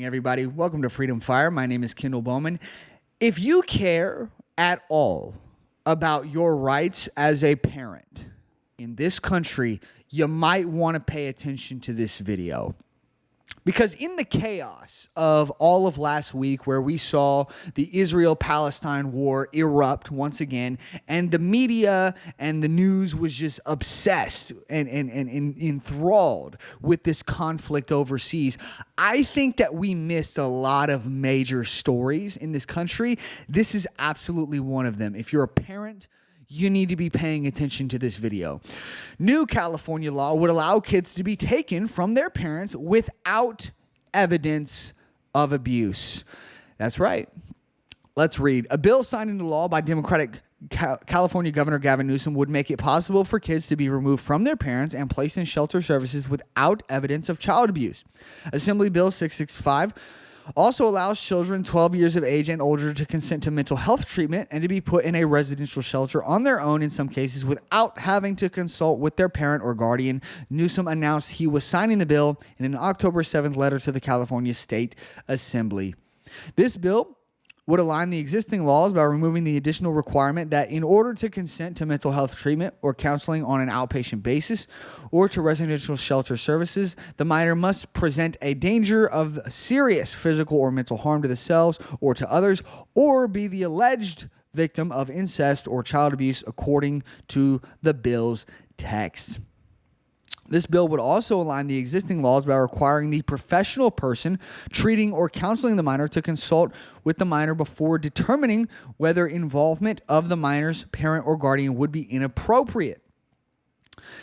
everybody. Welcome to Freedom Fire. My name is Kendall Bowman. If you care at all about your rights as a parent in this country, you might want to pay attention to this video. Because in the chaos of all of last week, where we saw the Israel-Palestine war erupt once again, and the media and the news was just obsessed and enthralled with this conflict overseas, I think that we missed a lot of major stories in this country. This is absolutely one of them. If you're a parent, you need to be paying attention to this video. New California law would allow kids to be taken from their parents without evidence of abuse. That's right. Let's read. A bill signed into law by Democratic California Governor Gavin Newsom would make it possible for kids to be removed from their parents and placed in shelter services without evidence of child abuse. Assembly Bill 665 also allows children 12 years of age and older to consent to mental health treatment and to be put in a residential shelter on their own in some cases without having to consult with their parent or guardian. Newsom announced he was signing the bill in an October 7th letter to the California State Assembly. This bill would align the existing laws by removing the additional requirement that in order to consent to mental health treatment or counseling on an outpatient basis or to residential shelter services, the minor must present a danger of serious physical or mental harm to themselves or to others, or be the alleged victim of incest or child abuse according to the bill's text. This bill would also align the existing laws by requiring the professional person treating or counseling the minor to consult with the minor before determining whether involvement of the minor's parent or guardian would be inappropriate.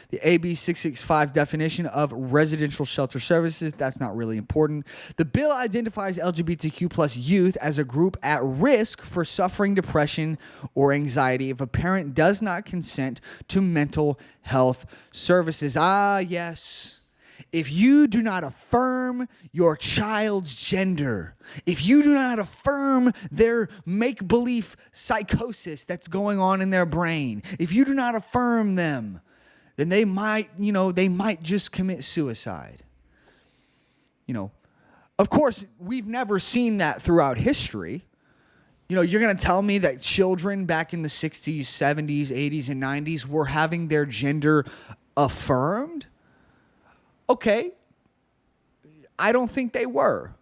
The AB 665 definition of residential shelter services, that's not really important. The bill identifies LGBTQ plus youth as a group at risk for suffering depression or anxiety if a parent does not consent to mental health services. Ah, yes. If you do not affirm your child's gender, if you do not affirm their make-believe psychosis that's going on in their brain, if you do not affirm them, then they might just commit suicide. Of course, we've never seen that throughout history. You're going to tell me that children back in the 60s, 70s, 80s, and 90s were having their gender affirmed? Okay. I don't think they were.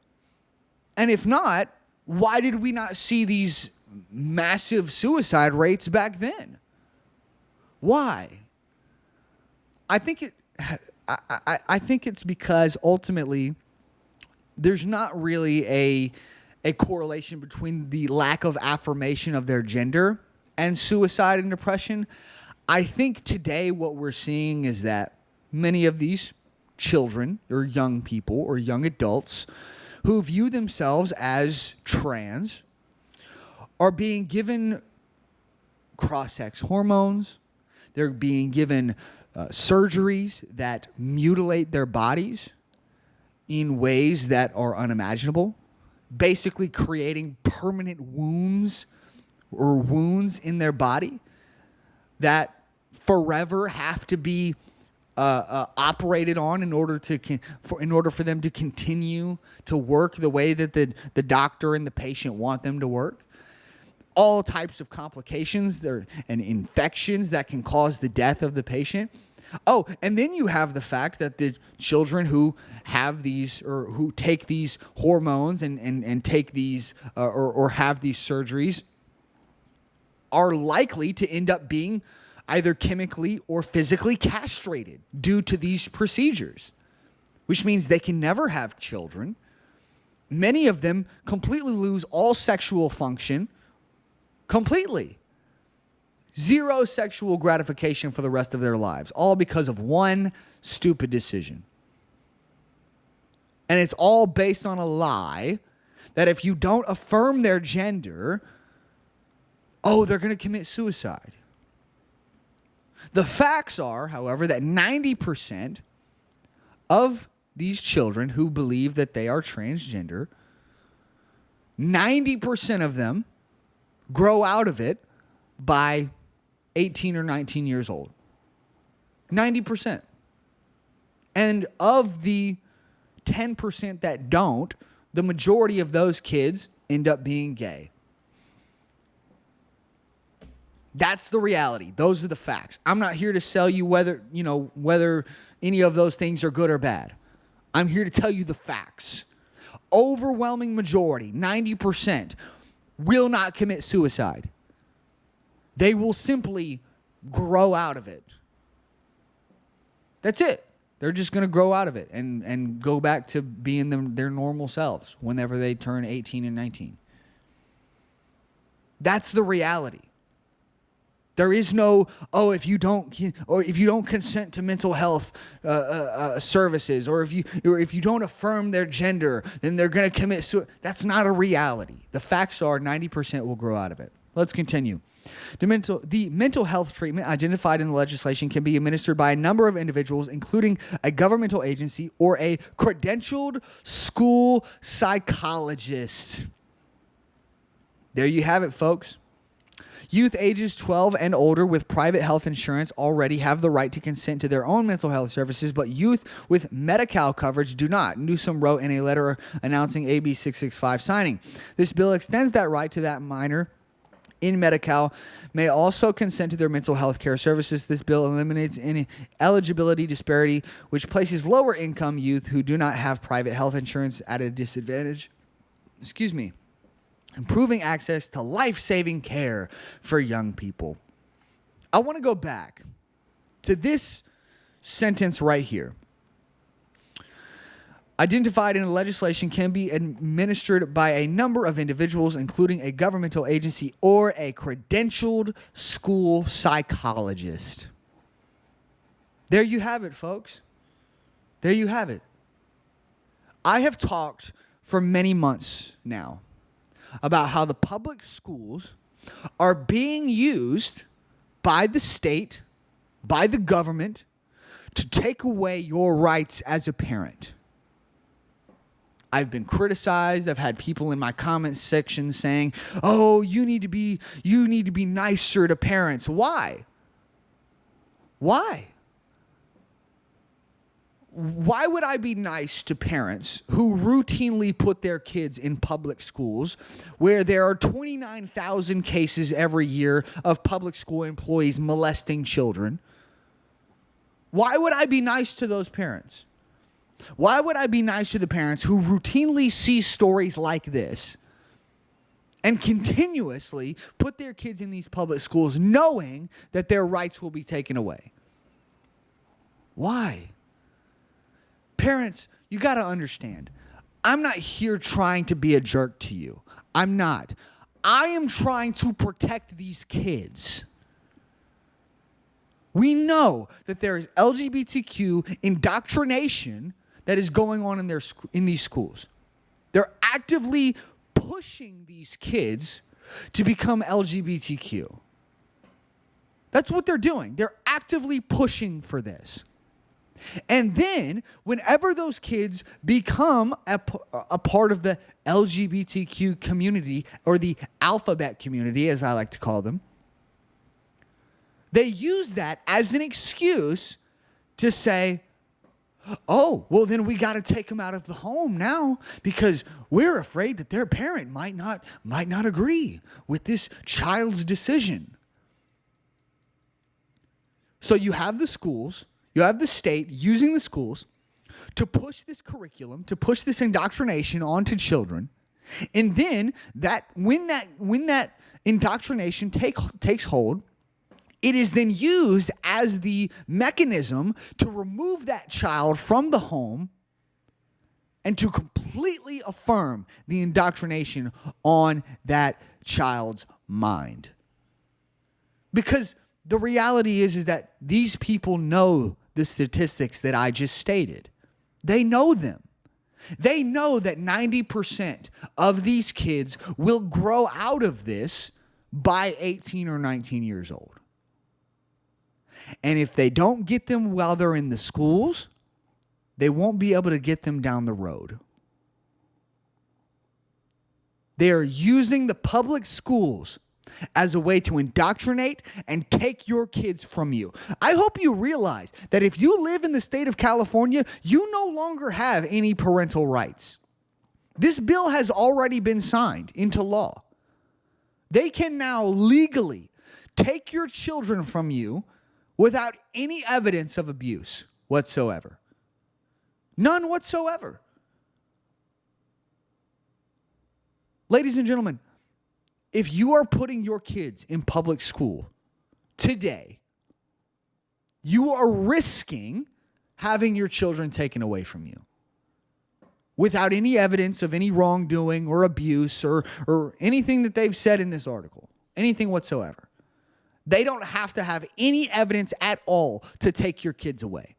And if not, why did we not see these massive suicide rates back then? Why? I think it's because ultimately there's not really a correlation between the lack of affirmation of their gender and suicide and depression. I think today what we're seeing is that many of these children or young people or young adults who view themselves as trans are being given cross-sex hormones. They're being given surgeries that mutilate their bodies in ways that are unimaginable, basically creating permanent wounds in their body that forever have to be operated on in order for them to continue to work the way that the doctor and the patient want them to work. All types of complications and infections that can cause the death of the patient. Oh, and then you have the fact that the children who have these or who take these hormones and take these or have these surgeries are likely to end up being either chemically or physically castrated due to these procedures, which means they can never have children. Many of them completely lose all sexual function. Completely. Zero sexual gratification for the rest of their lives, all because of one stupid decision. And it's all based on a lie that if you don't affirm their gender, they're going to commit suicide. The facts are, however, that 90% of these children who believe that they are transgender, 90% of them grow out of it by 18 or 19 years old. 90%. And of the 10% that don't, the majority of those kids end up being gay. That's the reality. Those are the facts. I'm not here to sell you whether any of those things are good or bad. I'm here to tell you the facts. Overwhelming majority, 90%, will not commit suicide. They will simply grow out of it. That's it. They're just going to grow out of it and go back to being their normal selves whenever they turn 18 and 19. That's the reality. There is no, if you don't consent to mental health services, or if you don't affirm their gender, then they're going to commit suicide. That's not a reality. The facts are 90% will grow out of it. Let's continue. The mental health treatment identified in the legislation can be administered by a number of individuals, including a governmental agency or a credentialed school psychologist. There you have it, folks. Youth ages 12 and older with private health insurance already have the right to consent to their own mental health services, but youth with Medi-Cal coverage do not, Newsom wrote in a letter announcing AB 665 signing. This bill extends that right to that minor in Medi-Cal may also consent to their mental health care services. This bill eliminates any eligibility disparity, which places lower income youth who do not have private health insurance at a disadvantage. Improving access to life-saving care for young people. I want to go back to this sentence right here. Identified in the legislation can be administered by a number of individuals, including a governmental agency or a credentialed school psychologist. There you have it, folks. There you have it. I have talked for many months now about how the public schools are being used by the state, by the government, to take away your rights as a parent. I've been criticized. I've had people in my comment section saying, "Oh, you need to be nicer to parents." Why? Why? Why would I be nice to parents who routinely put their kids in public schools where there are 29,000 cases every year of public school employees molesting children? Why would I be nice to those parents? Why would I be nice to the parents who routinely see stories like this and continuously put their kids in these public schools knowing that their rights will be taken away? Why? Parents, you got to understand, I'm not here trying to be a jerk to you. I'm not. I am trying to protect these kids. We know that there is LGBTQ indoctrination that is going on in these schools. They're actively pushing these kids to become LGBTQ. That's what they're doing. They're actively pushing for this. And then, whenever those kids become a part of the LGBTQ community, or the alphabet community, as I like to call them, they use that as an excuse to say, "Oh, well, then we got to take them out of the home now because we're afraid that their parent might not agree with this child's decision." So you have the schools. You have the state using the schools to push this curriculum, to push this indoctrination onto children. And then when that indoctrination takes hold, it is then used as the mechanism to remove that child from the home and to completely affirm the indoctrination on that child's mind. Because the reality is that these people know the statistics that I just stated. They know them. They know that 90% of these kids will grow out of this by 18 or 19 years old. And if they don't get them while they're in the schools, they won't be able to get them down the road. They are using the public schools as a way to indoctrinate and take your kids from you. I hope you realize that if you live in the state of California, you no longer have any parental rights. This bill has already been signed into law. They can now legally take your children from you without any evidence of abuse whatsoever. None whatsoever. Ladies and gentlemen, if you are putting your kids in public school today, you are risking having your children taken away from you without any evidence of any wrongdoing or abuse or anything that they've said in this article, anything whatsoever. They don't have to have any evidence at all to take your kids away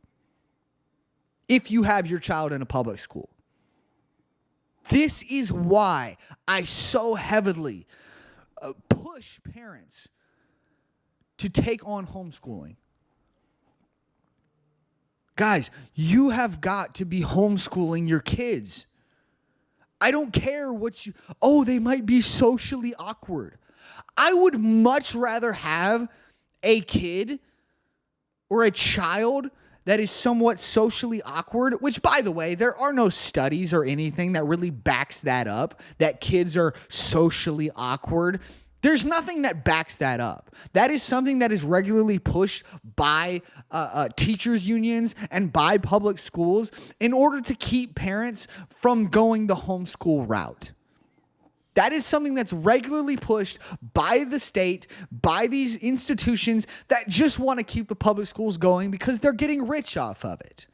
if you have your child in a public school. This is why I so heavily push parents to take on homeschooling. Guys, you have got to be homeschooling your kids. I don't care they might be socially awkward. I would much rather have a kid or a child that is somewhat socially awkward, which, by the way, there are no studies or anything that really backs that up, that kids are socially awkward. There's nothing that backs that up. That is something that is regularly pushed by teachers' unions and by public schools in order to keep parents from going the homeschool route. That is something that's regularly pushed by the state, by these institutions that just want to keep the public schools going because they're getting rich off of it.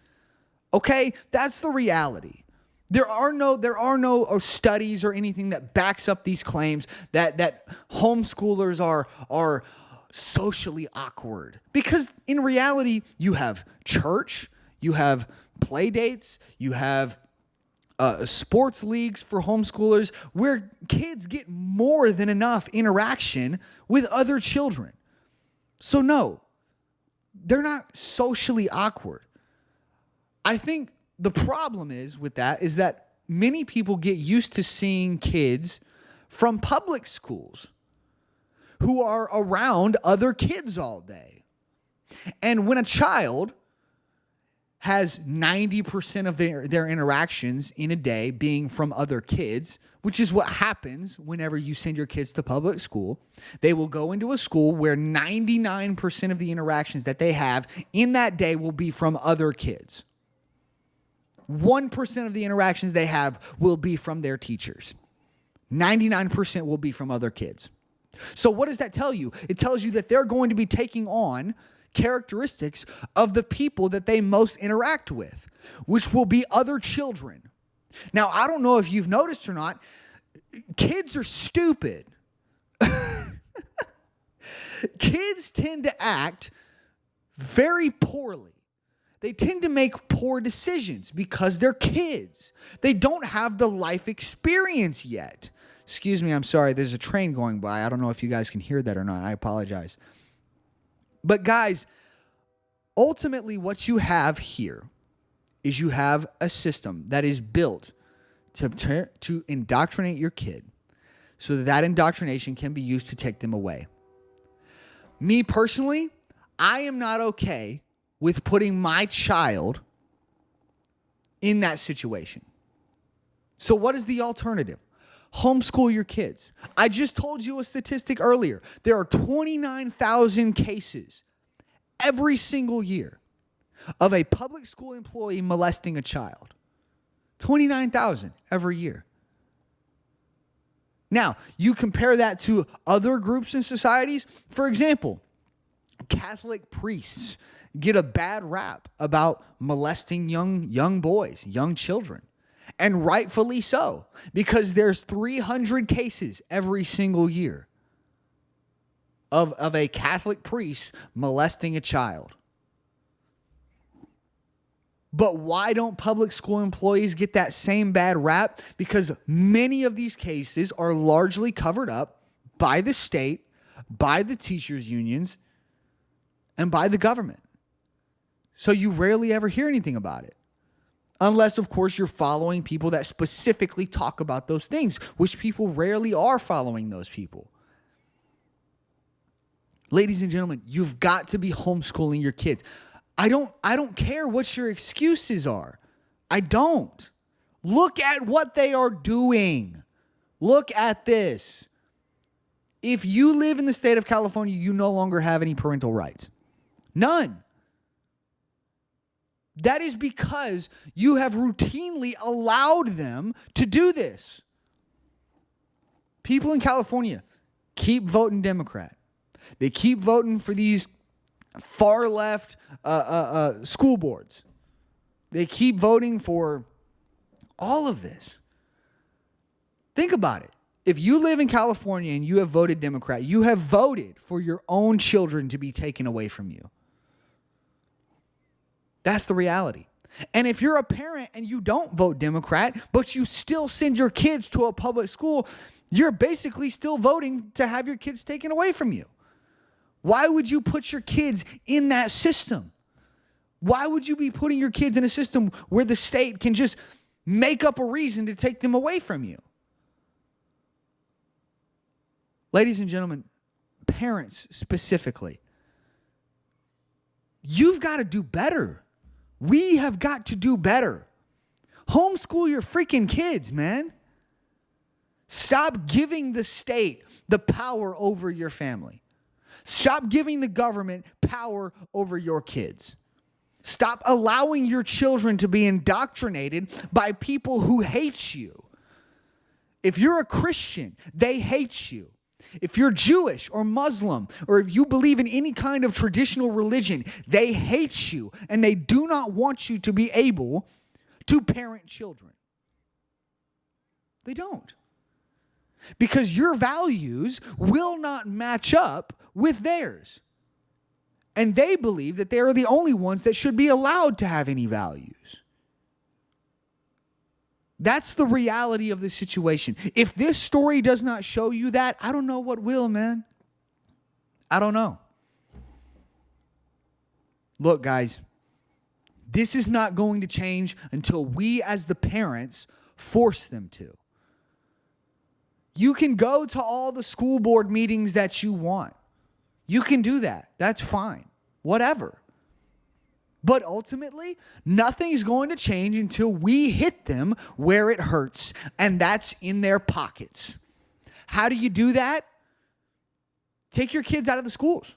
Okay? That's the reality. There are no studies or anything that backs up these claims that homeschoolers are socially awkward. Because in reality, you have church, you have play dates, you have sports leagues for homeschoolers where kids get more than enough interaction with other children. So no, they're not socially awkward. I think the problem is that many people get used to seeing kids from public schools who are around other kids all day. And when a child has 90% of their interactions in a day being from other kids, which is what happens whenever you send your kids to public school. They will go into a school where 99% of the interactions that they have in that day will be from other kids. 1% of the interactions they have will be from their teachers. 99% will be from other kids. So what does that tell you? It tells you that they're going to be taking on characteristics of the people that they most interact with, which will be other children. Now, I don't know if you've noticed or not, kids are stupid. Kids tend to act very poorly. They tend to make poor decisions because they're kids. They don't have the life experience yet. Excuse me, I'm sorry. There's a train going by. I don't know if you guys can hear that or not. I apologize. But guys, ultimately what you have here is you have a system that is built to indoctrinate your kid so that indoctrination can be used to take them away. Me personally, I am not okay with putting my child in that situation. So what is the alternative? Homeschool your kids. I just told you a statistic earlier. There are 29,000 cases every single year of a public school employee molesting a child. 29,000 every year. Now, you compare that to other groups and societies. For example, Catholic priests get a bad rap about molesting young boys, young children. And rightfully so, because there's 300 cases every single year of a Catholic priest molesting a child. But why don't public school employees get that same bad rap? Because many of these cases are largely covered up by the state, by the teachers' unions, and by the government. So you rarely ever hear anything about it. Unless, of course, you're following people that specifically talk about those things, which people rarely are following those people. Ladies and gentlemen, you've got to be homeschooling your kids. I don't care what your excuses are. I don't. Look at what they are doing. Look at this. If you live in the state of California, you no longer have any parental rights. None. That is because you have routinely allowed them to do this. People in California keep voting Democrat. They keep voting for these far left school boards. They keep voting for all of this. Think about it. If you live in California and you have voted Democrat, you have voted for your own children to be taken away from you. That's the reality. And if you're a parent and you don't vote Democrat, but you still send your kids to a public school, you're basically still voting to have your kids taken away from you. Why would you put your kids in that system? Why would you be putting your kids in a system where the state can just make up a reason to take them away from you? Ladies and gentlemen, parents specifically, you've got to do better. We have got to do better. Homeschool your freaking kids, man. Stop giving the state the power over your family. Stop giving the government power over your kids. Stop allowing your children to be indoctrinated by people who hate you. If you're a Christian, they hate you. If you're Jewish or Muslim, or if you believe in any kind of traditional religion, they hate you and they do not want you to be able to parent children. They don't. Because your values will not match up with theirs. And they believe that they are the only ones that should be allowed to have any values. That's the reality of the situation. If this story does not show you that, I don't know what will, man. I don't know. Look, guys, this is not going to change until we as the parents force them to. You can go to all the school board meetings that you want. You can do that. That's fine. Whatever. But ultimately, nothing's going to change until we hit them where it hurts, and that's in their pockets. How do you do that? Take your kids out of the schools.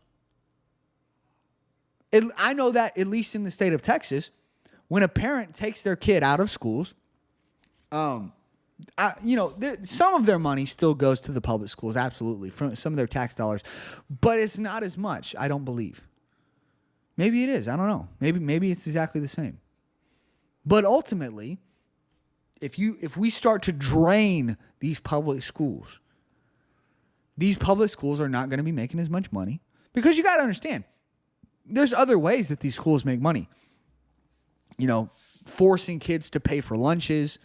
I know that, at least in the state of Texas, when a parent takes their kid out of schools, some of their money still goes to the public schools, absolutely, from some of their tax dollars, but it's not as much, I don't believe. Maybe it is. I don't know. Maybe it's exactly the same. But ultimately, if we start to drain these public schools are not going to be making as much money, because you got to understand, there's other ways that these schools make money. Forcing kids to pay for lunches,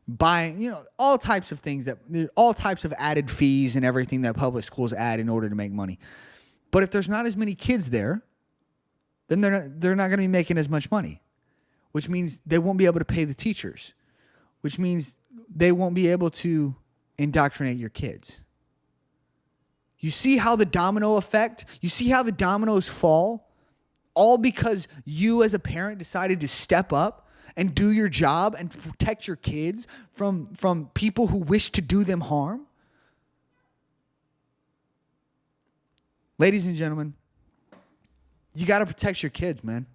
buying, all types of things, all types of added fees and everything that public schools add in order to make money. But if there's not as many kids there, then they're not going to be making as much money, which means they won't be able to pay the teachers, which means they won't be able to indoctrinate your kids. You see how the domino effect, you see how the dominoes fall, all because you as a parent decided to step up and do your job and protect your kids from people who wish to do them harm? Ladies and gentlemen, you got to protect your kids, man.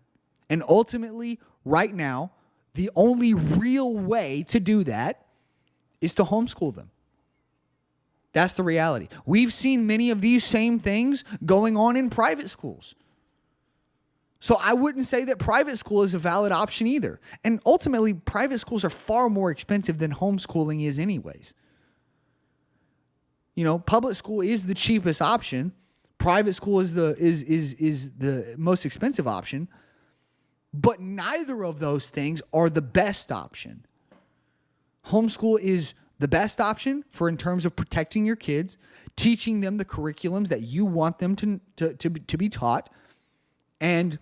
And ultimately, right now, the only real way to do that is to homeschool them. That's the reality. We've seen many of these same things going on in private schools. So I wouldn't say that private school is a valid option either. And ultimately, private schools are far more expensive than homeschooling is anyways. Public school is the cheapest option. Private school is the most expensive option, but neither of those things are the best option. Homeschool is the best option in terms of protecting your kids, teaching them the curriculums that you want them to be taught, and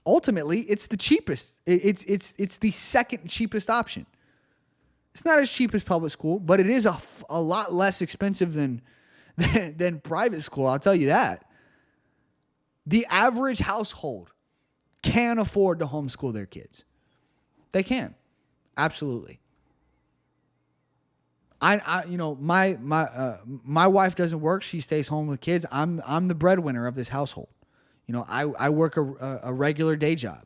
ultimately, it's the cheapest. It's the second cheapest option. It's not as cheap as public school, but it is a lot less expensive than private school, I'll tell you that. The average household can afford to homeschool their kids. They can. Absolutely. My wife doesn't work. She stays home with kids. I'm the breadwinner of this household. I work a regular day job.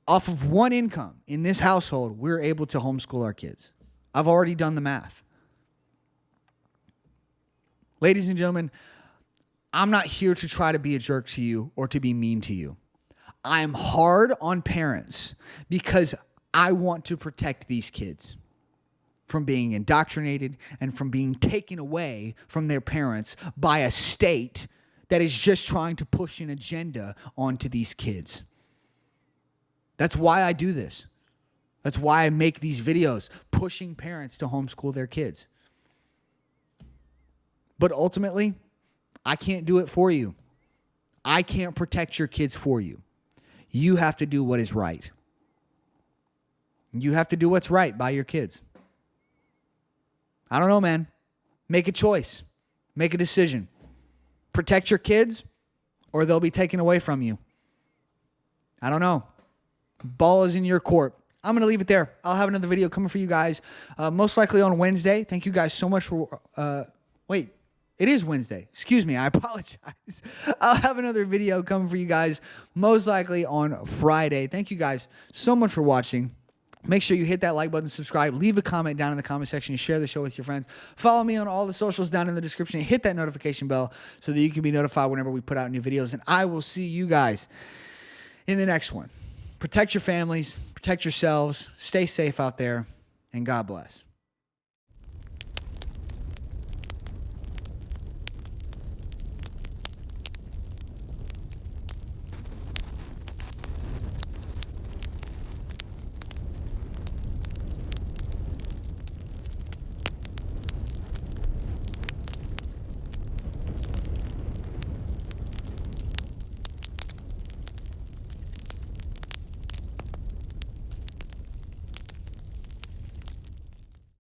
Off of one income in this household, we're able to homeschool our kids. I've already done the math. Ladies and gentlemen, I'm not here to try to be a jerk to you or to be mean to you. I'm hard on parents because I want to protect these kids from being indoctrinated and from being taken away from their parents by a state that is just trying to push an agenda onto these kids. That's why I do this. That's why I make these videos pushing parents to homeschool their kids. But ultimately, I can't do it for you. I can't protect your kids for you. You have to do what is right. You have to do what's right by your kids. I don't know, man. Make a choice. Make a decision. Protect your kids or they'll be taken away from you. I don't know. Ball is in your court. I'm going to leave it there. I'll have another video coming for you guys, most likely on Wednesday. Thank you guys so much for... Wait, it is Wednesday. Excuse me. I apologize. I'll have another video coming for you guys, most likely on Friday. Thank you guys so much for watching. Make sure you hit that like button, subscribe, leave a comment down in the comment section, and share the show with your friends. Follow me on all the socials down in the description, and hit that notification bell so that you can be notified whenever we put out new videos. And I will see you guys in the next one. Protect your families, protect yourselves, stay safe out there, and God bless.